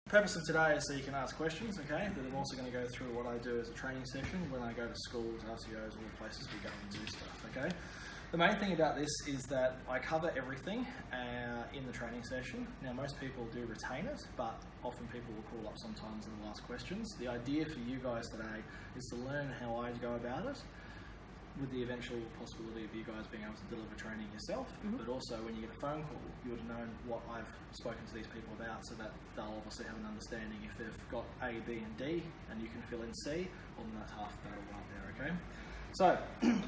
The purpose of today is so you can ask questions, okay? But I'm also going to go through what I do as a training session when I go to schools, RCOs, all the places we go and do stuff, okay? The main thing about this is that I cover everything in the training session. Now, most people do retain it, but often people will call up sometimes and they'll ask questions. The idea for you guys today is to learn how I go about it, with the eventual possibility of you guys being able to deliver training yourself, but also when you get a phone call, you would have known what I've spoken to these people about, so that they'll obviously have an understanding if they've got A, B and D, and you can fill in C, well then that's half the battle right there, okay? So,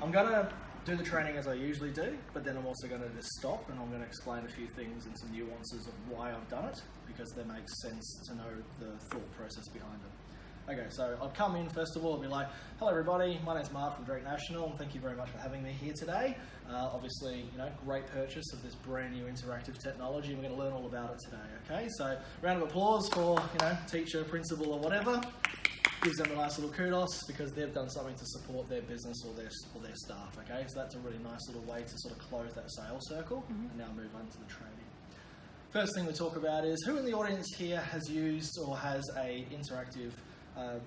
I'm going to do the training as I usually do, but then I'm also going to just stop and I'm going to explain a few things and some nuances of why I've done it, because they make sense to know the thought process behind it. Okay, so I'll come in first of all and be like, hello everybody, my name's Mark from Direct National, and thank you very much for having me here today. Obviously, great purchase of this brand new interactive technology, and we're going to learn all about it today, okay? So, round of applause for, teacher, principal or whatever. Gives them a nice little kudos because they've done something to support their business or their staff, okay? So that's a really nice little way to sort of close that sales circle and now move on to the training. First thing we talk about is who in the audience here has used or has a interactive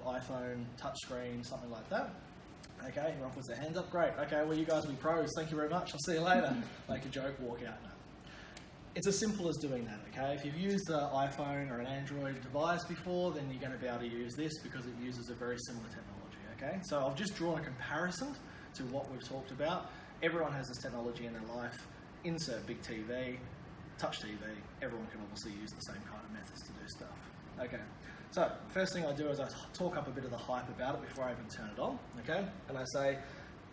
iPhone, touchscreen, something like that. Okay, everyone puts their hands up. Great. Okay, well, you guys will be pros. Thank you very much. I'll see you later. Make a joke, walk out. No. It's as simple as doing that, okay? If you've used an iPhone or an Android device before, then you're going to be able to use this because it uses a very similar technology, okay? So I've just drawn a comparison to what we've talked about. Everyone has this technology in their life. Insert big TV, touch TV. Everyone can obviously use the same kind of methods to do stuff. Okay. So, first thing I do is I talk up a bit of the hype about it before I even turn it on, okay? And I say,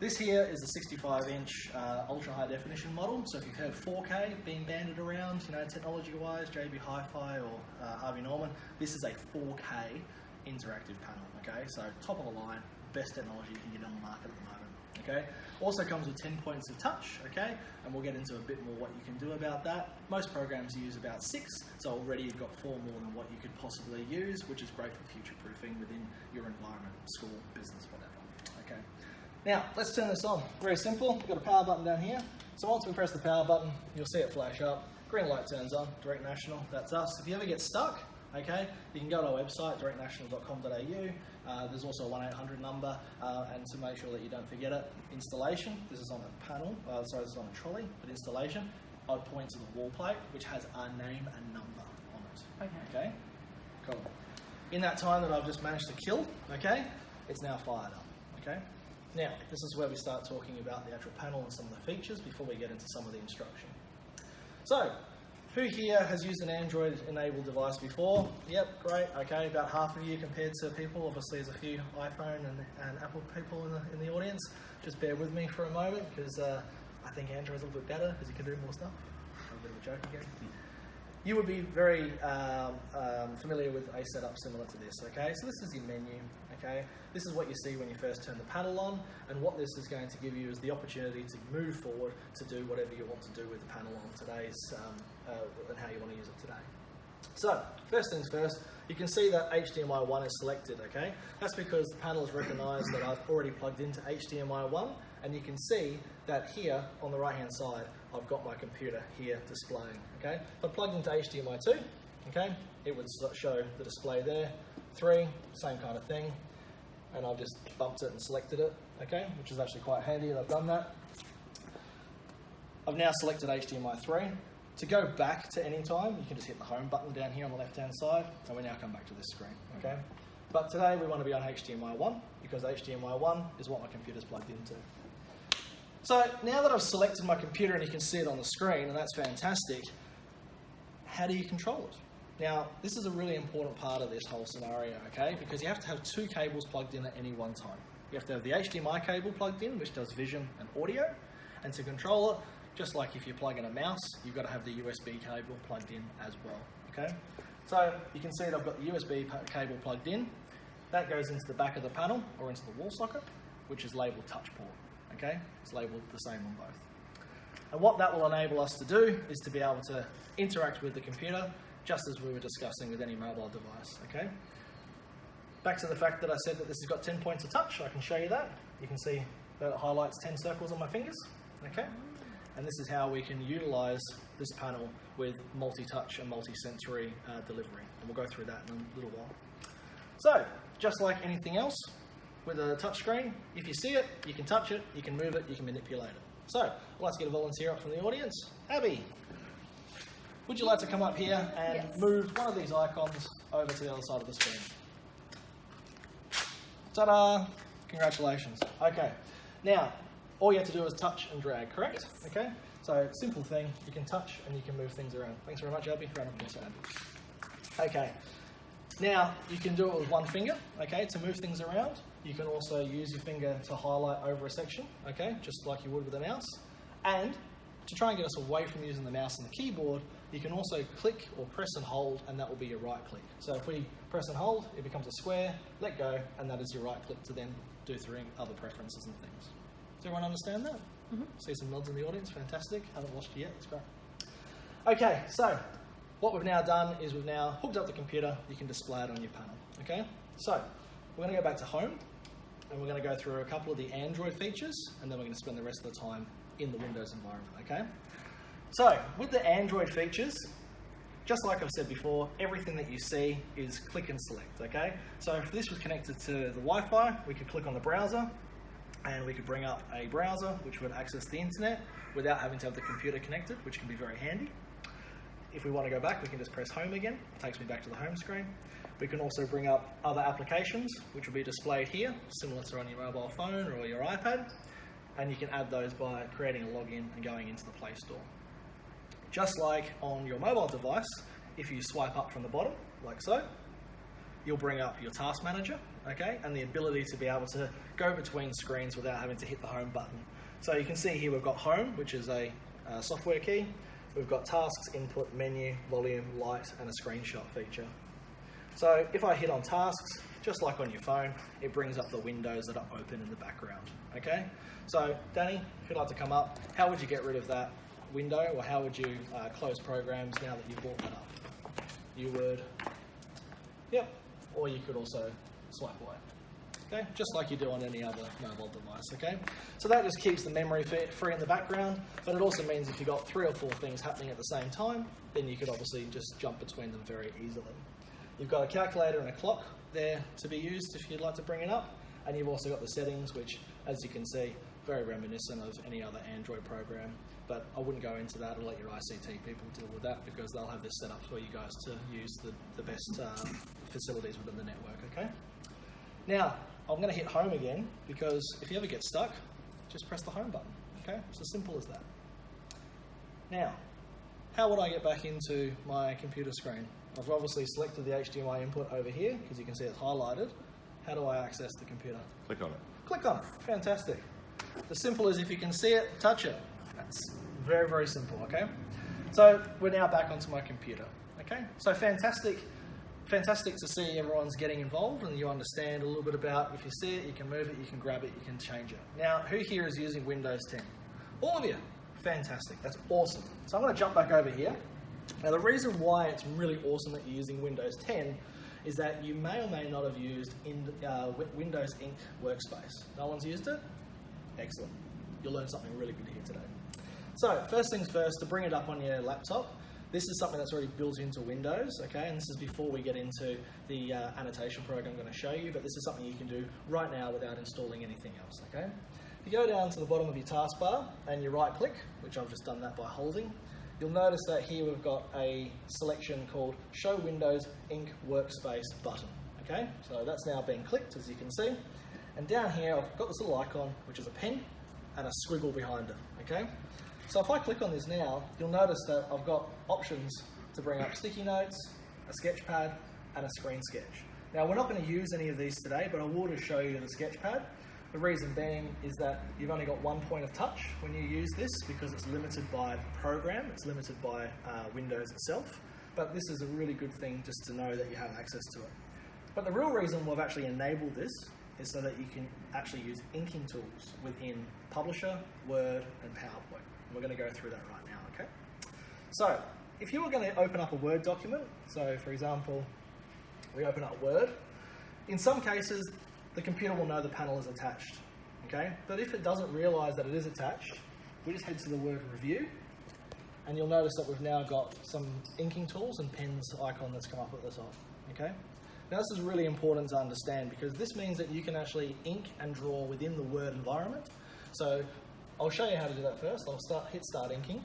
this here is a 65-inch ultra high definition model. So if you've heard 4K being banded around, technology-wise, JB Hi-Fi or Harvey Norman, this is a 4K interactive panel, okay? So top of the line, best technology you can get on the market at the moment, okay? Also comes with 10 points of touch, okay? And we'll get into a bit more what you can do about that. Most programs use about 6, so already you've got 4 more than what you could possibly use, which is great for future-proofing within your environment, school, business, whatever, okay? Now, let's turn this on. Very simple. We've got a power button down here. So once we press the power button, you'll see it flash up. Green light turns on, Direct National, that's us. If you ever get stuck, okay, you can go to our website, directnational.com.au. There's also a 1-800 number, and to make sure that you don't forget it, installation, this is on a panel, this is on a trolley, but installation, I'd point to the wall plate, which has our name and number on it. Okay? Cool. In that time that I've just managed to kill, okay, it's now fired up, okay? Now, this is where we start talking about the actual panel and some of the features before we get into some of the instruction. So, who here has used an Android-enabled device before? Yep, great, okay, about half of you compared to people. Obviously, there's a few iPhone and Apple people in the audience. Just bear with me for a moment, because I think Android's a little bit better, because you can do more stuff. A bit of a joke again. You would be very familiar with a setup similar to this, okay? So this is your menu, okay? This is what you see when you first turn the panel on, and what this is going to give you is the opportunity to move forward to do whatever you want to do with the panel on today's, and how you want to use it today. So, first things first, you can see that HDMI 1 is selected, okay? That's because the panel has recognised that I've already plugged into HDMI 1, and you can see that here on the right hand side, I've got my computer here displaying, okay? If I plugged into HDMI 2, okay, it would show the display there. 3, same kind of thing, and I've just bumped it and selected it, okay, which is actually quite handy that I've done that. I've now selected HDMI 3. To go back to any time, you can just hit the home button down here on the left-hand side, and we now come back to this screen, okay? But today we want to be on HDMI 1, because HDMI 1 is what my computer's plugged into. So now that I've selected my computer and you can see it on the screen, and that's fantastic, how do you control it? Now, this is a really important part of this whole scenario, okay? Because you have to have 2 cables plugged in at any one time. You have to have the HDMI cable plugged in, which does vision and audio, and to control it, just like if you plug in a mouse, you've got to have the USB cable plugged in as well, okay? So you can see that I've got the USB cable plugged in. That goes into the back of the panel or into the wall socket, which is labelled touch port, okay? It's labelled the same on both. And what that will enable us to do is to be able to interact with the computer just as we were discussing with any mobile device, okay? Back to the fact that I said that this has got 10 points of touch. I can show you that. You can see that it highlights 10 circles on my fingers, okay? And this is how we can utilize this panel with multi-touch and multi-sensory delivery. And we'll go through that in a little while. So, just like anything else with a touch screen, if you see it, you can touch it, you can move it, you can manipulate it. So, let's get a volunteer up from the audience. Abby, would you like to come up here and move one of these icons over to the other side of the screen? Ta-da! Congratulations. Okay, now, all you have to do is touch and drag, correct? Okay, so simple thing, you can touch and you can move things around. Thanks very much, Abby. Round of applause for Abby. Okay, now you can do it with one finger, okay, to move things around. You can also use your finger to highlight over a section, okay, just like you would with a mouse. And to try and get us away from using the mouse and the keyboard, you can also click or press and hold, and that will be your right click. So if we press and hold, it becomes a square, let go, and that is your right click to then do through other preferences and things. Does everyone understand that? Mm-hmm. See some nods in the audience, fantastic. Haven't watched it yet, it's great. Okay, so what we've now done is we've now hooked up the computer, you can display it on your panel, okay? So we're going to go back to home, and we're going to go through a couple of the Android features, and then we're going to spend the rest of the time in the Windows environment, okay? So with the Android features, just like I've said before, everything that you see is click and select, okay? So if this was connected to the Wi-Fi, we could click on the browser, and we could bring up a browser which would access the internet without having to have the computer connected, which can be very handy. If we want to go back, we can just press home again. It takes me back to the home screen. We can also bring up other applications, which will be displayed here, similar to on your mobile phone or your iPad. And you can add those by creating a login and going into the Play Store. Just like on your mobile device, if you swipe up from the bottom, like so, you'll bring up your task manager, okay, and the ability to be able to go between screens without having to hit the home button. So you can see here we've got home, which is a software key. We've got tasks, input, menu, volume, light, and a screenshot feature. So if I hit on tasks, just like on your phone, it brings up the windows that are open in the background, okay? So Danny, if you'd like to come up, how would you get rid of that window, or how would you close programs now that you've brought that up? You would, yep, or you could also swipe away, okay? Just like you do on any other mobile device, okay? So that just keeps the memory free in the background, but it also means if you've got 3 or 4 things happening at the same time, then you could obviously just jump between them very easily. You've got a calculator and a clock there to be used if you'd like to bring it up, and you've also got the settings, which, as you can see, very reminiscent of any other Android program, but I wouldn't go into that. I'll let your ICT people deal with that, because they'll have this set up for you guys to use the best facilities within the network, okay? Now, I'm going to hit home again, because if you ever get stuck, just press the home button, okay? It's as simple as that. Now, how would I get back into my computer screen? I've obviously selected the HDMI input over here, because you can see it's highlighted. How do I access the computer? Click on it. Click on it. Fantastic. As simple as if you can see it, touch it. That's very, very simple, okay? So we're now back onto my computer, okay? So fantastic to see everyone's getting involved, and you understand a little bit about, if you see it, you can move it, you can grab it, you can change it. Now, who here is using Windows 10? All of you. Fantastic. That's awesome. So I'm going to jump back over here. Now, the reason why it's really awesome that you're using Windows 10 is that you may or may not have used Windows Ink Workspace. No one's used it? Excellent. You'll learn something really good here today. So, first things first, to bring it up on your laptop, this is something that's already built into Windows, okay? And this is before we get into the annotation program I'm going to show you, but this is something you can do right now without installing anything else, okay? If you go down to the bottom of your taskbar and you right click, which I've just done that by holding, you'll notice that here we've got a selection called Show Windows Ink Workspace button, okay? So that's now been clicked, as you can see. And down here, I've got this little icon, which is a pen and a squiggle behind it, okay? So if I click on this now, you'll notice that I've got options to bring up sticky notes, a sketch pad, and a screen sketch. Now, we're not going to use any of these today, but I will just show you the sketch pad. The reason being is that you've only got one point of touch when you use this, because it's limited by the program, it's limited by Windows itself. But this is a really good thing just to know that you have access to it. But the real reason we've actually enabled this is so that you can actually use inking tools within Publisher, Word, and PowerPoint. And we're going to go through that right now, okay? So, if you were going to open up a Word document, so for example, we open up Word, in some cases, the computer will know the panel is attached, okay? But if it doesn't realise that it is attached, we just head to the word review, and you'll notice that we've now got some inking tools and pens icon that's come up at the top. Okay. Now this is really important to understand because this means that you can actually ink and draw within the Word environment. So I'll show you how to do that first. I'll hit start inking,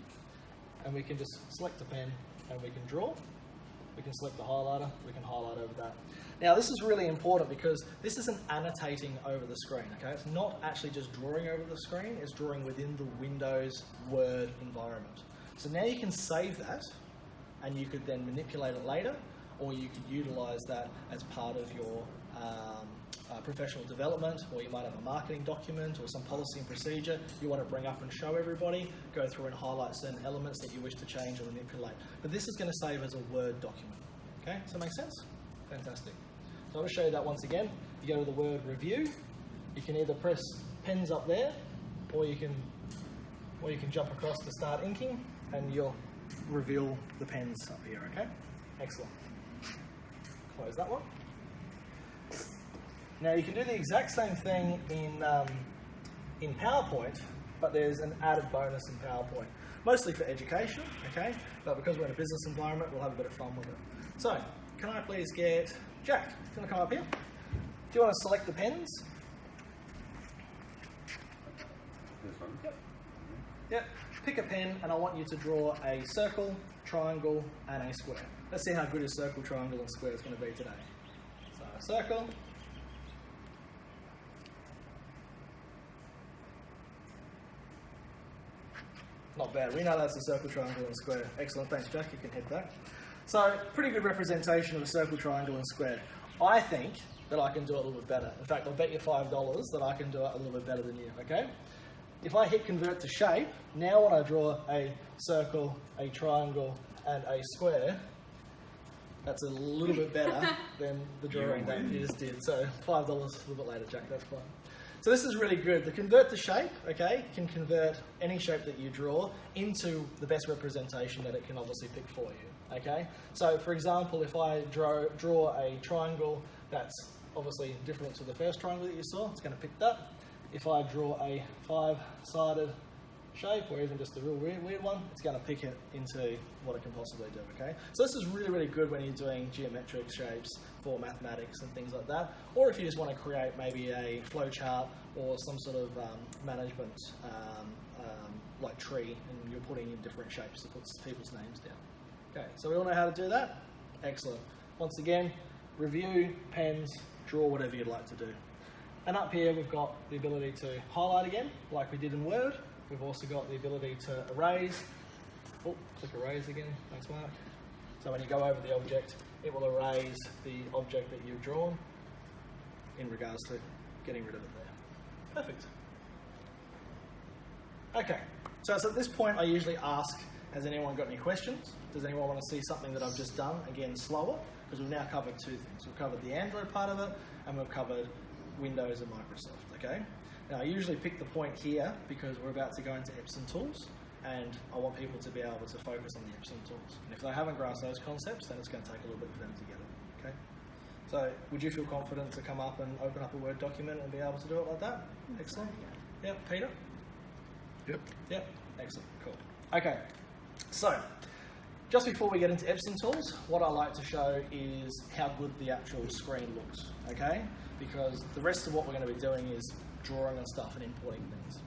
and we can just select a pen and we can draw. We can select the highlighter, we can highlight over that. Now this is really important because this isn't annotating over the screen, okay? It's not actually just drawing over the screen, it's drawing within the Windows Word environment. So now you can save that, and you could then manipulate it later, or you could utilize that as part of your professional development, or you might have a marketing document or some policy and procedure you want to bring up and show everybody, go through and highlight certain elements that you wish to change or manipulate. But this is going to save as a Word document. Okay, does that make sense? Fantastic. So I'll show you that once again. You go to the word review, you can either press pens up there, or you can jump across to start inking, and you'll reveal the pens up here, okay? Excellent. Close that one. Now you can do the exact same thing in PowerPoint, but there's an added bonus in PowerPoint, mostly for education, okay? But because we're in a business environment, we'll have a bit of fun with it. So, can I please get Jack? Do you want to come up here? Do you want to select the pens? This one? Yep. Yep. Pick a pen, and I want you to draw a circle, triangle, and a square. Let's see how good a circle, triangle, and square is going to be today. So, a circle. Not bad. We know that's a circle, triangle, and square. Excellent. Thanks, Jack. You can head back. So, pretty good representation of a circle, triangle, and square. I think that I can do it a little bit better. In fact, I'll bet you $5 that I can do it a little bit better than you, okay? If I hit convert to shape, now when I draw a circle, a triangle, and a square, that's a little bit better than the drawing that you just did. So, $5 a little bit later, Jack. That's fine. So this is really good. The convert to shape, okay, can convert any shape that you draw into the best representation that it can obviously pick for you, okay? So for example, if I draw a triangle that's obviously different to the first triangle that you saw, it's going to pick that. If I draw a 5-sided shape, or even just a real weird one, it's going to pick it into what it can possibly do, okay? So this is really, really good when you're doing geometric shapes for mathematics and things like that, or if you just want to create maybe a flow chart or some sort of management like tree, and you're putting in different shapes to put people's names down. Okay, so we all know how to do that? Excellent. Once again, review, pens, draw whatever you'd like to do. And up here we've got the ability to highlight again, like we did in Word. We've also got the ability to erase. Oh, click erase again. Thanks, Mark. So when you go over the object, it will erase the object that you've drawn in regards to getting rid of it there. Perfect. Okay, so at this point I usually ask, has anyone got any questions? Does anyone want to see something that I've just done, again, slower? Because we've now covered two things. We've covered the Android part of it, and we've covered Windows and Microsoft, okay? Now, I usually pick the point here because we're about to go into Epson tools, and I want people to be able to focus on the Epson tools. And if they haven't grasped those concepts, then it's going to take a little bit for them to get it, okay? So, would you feel confident to come up and open up a Word document and be able to do it like that? Excellent. Yep, Peter? Yep. Yep, excellent, cool. Okay, so, just before we get into Epson tools, what I like to show is how good the actual screen looks, okay? Because the rest of what we're going to be doing is drawing on stuff and importing things.